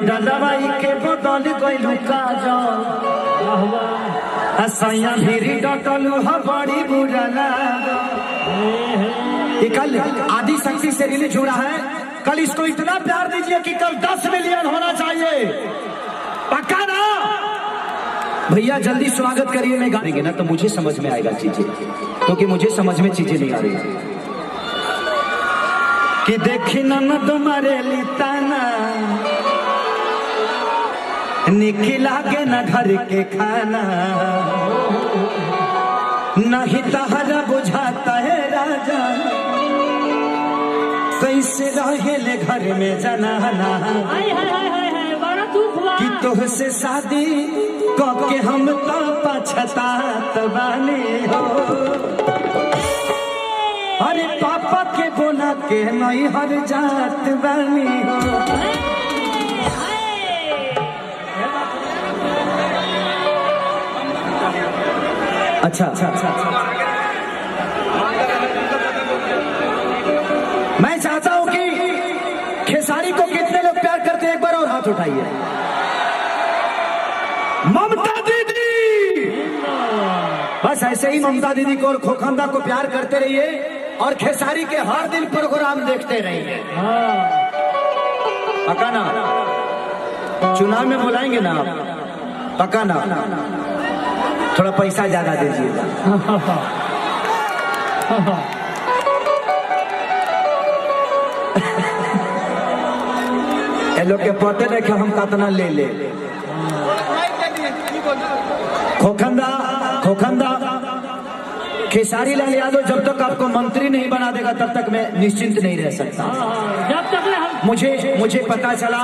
डलवाई के बदल गइलू काजल हसैया भिरी डटलू ह बड़ी बुरा लागल। कल आदि शक्ति से रिलीज हो रहा है, कल इसको इतना प्यार दीजिए कि कल 10 मिलियन होना चाहिए, पक्का ना भैया? जल्दी स्वागत करिए। मैं गाएंगे ना तो मुझे समझ में आएगा चीजें, क्योंकि मुझे समझ में चीजें नहीं आ रही कि देखी न तुम्हारे लिताना निकला के न घर के खाना नहीं तहरा बुझाता है राजा कैसे रहेले घर में जनाना कि तुझसे शादी करके हम तो पछतात बानी हो। अरे पापा के बोला के नहीं हर जात बानी हो। अच्छा मैं चाहता हूं कि खेसारी को कितने लोग प्यार करते हैं, एक बार और हाथ उठाइए। ममता दीदी, बस ऐसे ही ममता दीदी को और खोखंदा को प्यार करते रहिए और खेसारी के हर दिन प्रोग्राम देखते रहिए। पक्का ना? चुनाव में बुलाएंगे ना आप? पक्का ना? थोड़ा पैसा ज्यादा दीजिएगा। ये लोग के पते देखे हम कितना ले ले। खोखंदा खेसारी लाल यादव जब तक आपको मंत्री नहीं बना देगा तब तक मैं निश्चिंत नहीं रह सकता। जब तक मुझे पता चला,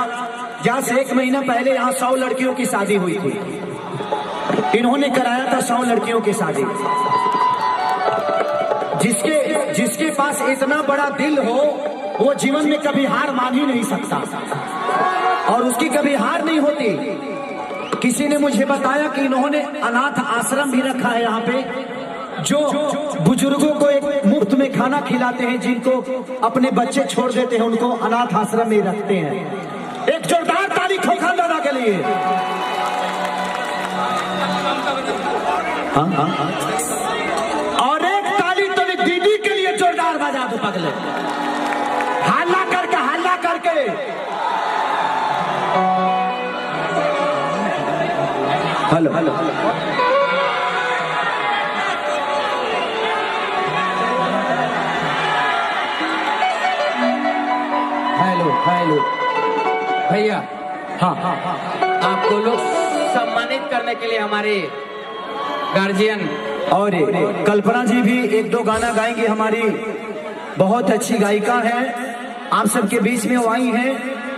जहाँ से 1 महीना पहले यहाँ 100 लड़कियों की शादी हुई थी, इन्होंने कराया था 100 लड़कियों की शादी। जिसके पास इतना बड़ा दिल हो वो जीवन में कभी हार मान ही नहीं सकता और उसकी कभी हार नहीं होती। किसी ने मुझे बताया कि इन्होंने अनाथ आश्रम भी रखा है यहाँ पे, जो बुजुर्गों को एक मुफ्त में खाना खिलाते हैं, जिनको अपने बच्चे छोड़ देते हैं उनको अनाथ आश्रम में रखते हैं। एक जोरदार ताली खोखंदा के लिए। हाँ। और एक ताली तो दीदी के लिए जोरदार बजा दो पगले, हल्ला करके। हेलो भैया। हाँ। आपको लोग सम्मानित करने के लिए हमारे गार्जियन और कल्पना जी भी 1-2 गाना गाएंगे। हमारी बहुत अच्छी गायिका है, आप सबके बीच में वो आई हैं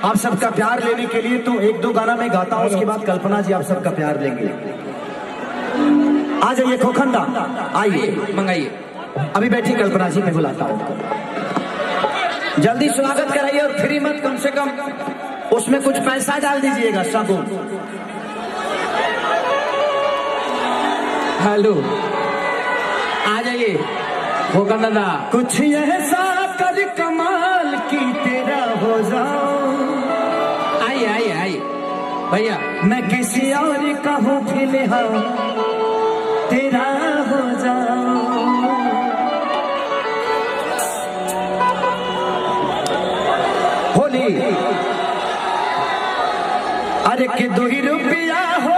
आप सबका प्यार लेने के लिए। तो 1-2 गाना मैं गाता हूँ, उसके बाद कल्पना जी आप सबका प्यार लेंगे। आ जाइए खोखंदा, आइए मंगाइए। अभी बैठी कल्पना जी, मैं बुलाता हूँ। जल्दी स्वागत कराइए और फ्री मत, कम से कम उसमें कुछ पैसा डाल दीजिएगा सबको। हेलो, आ जाइए खोखंदा। कुछ ऐसा कर कमाल की तेरा हो जाओ। आइए भैया। मैं किसी और का हूँ फिलहाल तेरा हो जाओ। होली अरे के 2 रुपया हो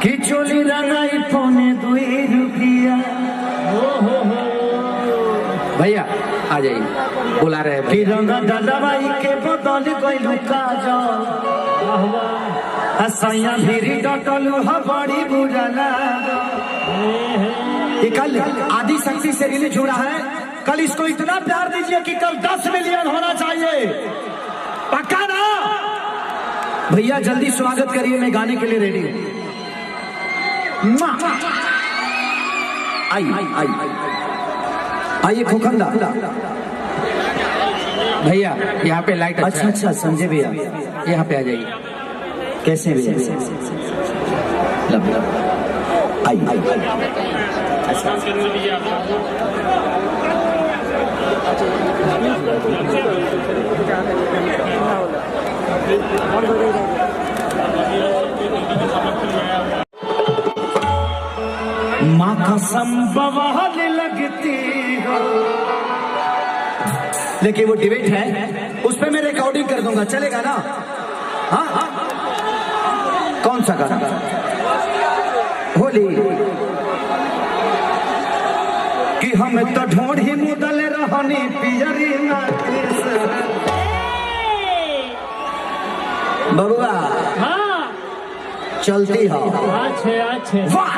कि चोली रंगाई पौने 2 रुपया। भैया आ जाइए, बुला रहे हैं। कि रंगा डलवाई के बदल गइलू काजल हसैया भिरी डटलू ह बड़ी बुरा लागल। कल आदि शक्ति से रिलीज हो रहा है, कल इसको इतना प्यार दीजिए कि कल 10 मिलियन होना चाहिए, पक्का ना भैया? जल्दी स्वागत करिए, मैं गाने के लिए रेडी हूँ। आइए खोखंदा। भैया यहाँ पे लाइट अच्छा संजय भैया यहाँ पे आ जाइए। कैसे भैया? आइए। माँ कसम बवाल लगती हो। लेकिन वो डिबेट है, उस पे मैं रिकॉर्डिंग कर दूंगा, चलेगा ना? हाँ, कौन सा गाना? होली कि हम तो ढोढ़ी मुदल रहनी पियरी नाकेश। बबुआ चलती हो। अच्छे अच्छे 1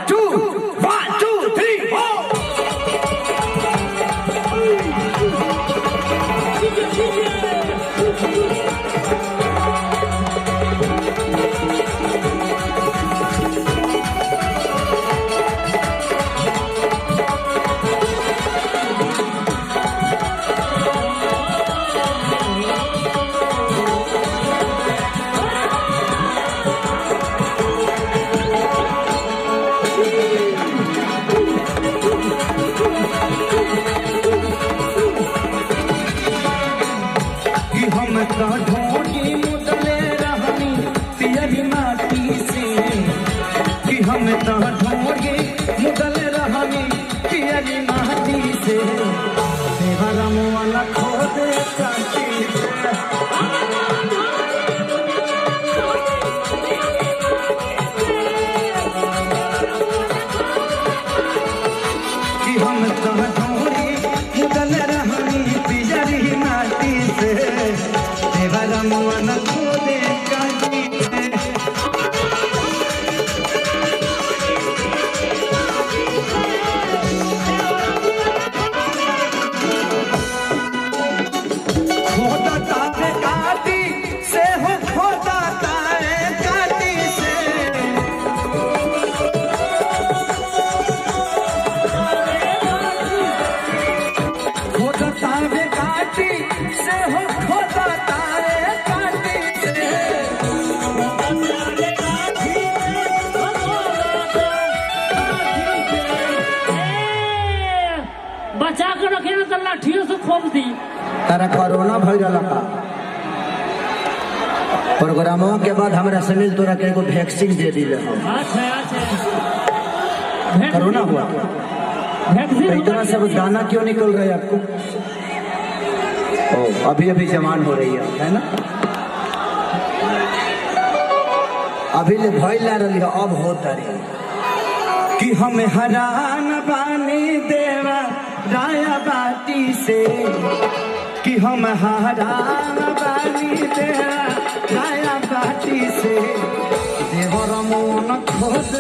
2 1 2 3 4। ढोढ़ी मुदले रहनी पियरी माटी से कि हम तो ढोढ़ी मुदले रहनी पियरी माटी से देवरा मुआला खोदे काटी से कि हम तो ढोढ़ी मुदले रहनी पियरी माटी से मन खोदे काटी खोदा तारे काटी से हो खोदा तारे काटी से खोदा तारे काटी से हो खोदा तारे बचा के रखे ना तो लाठियों से खोप दी। तारा कोरोना भइल रहला का प्रोग्रामों के बाद हमरा सुनील तोरा के एगो वैक्सीन दे दिले हम। अच्छा कोरोना हुआ वैक्सीन इतना सब दाना क्यों निकल रहा है आपको? ओ अभी अभी जवान हो रही है ना? अभी ले भइल ला रही है, अब होता रही कि हम हरान बानी देवा राया बाटी से कि हम हरान बानी देवा राया बाटी से देवर मोन खोद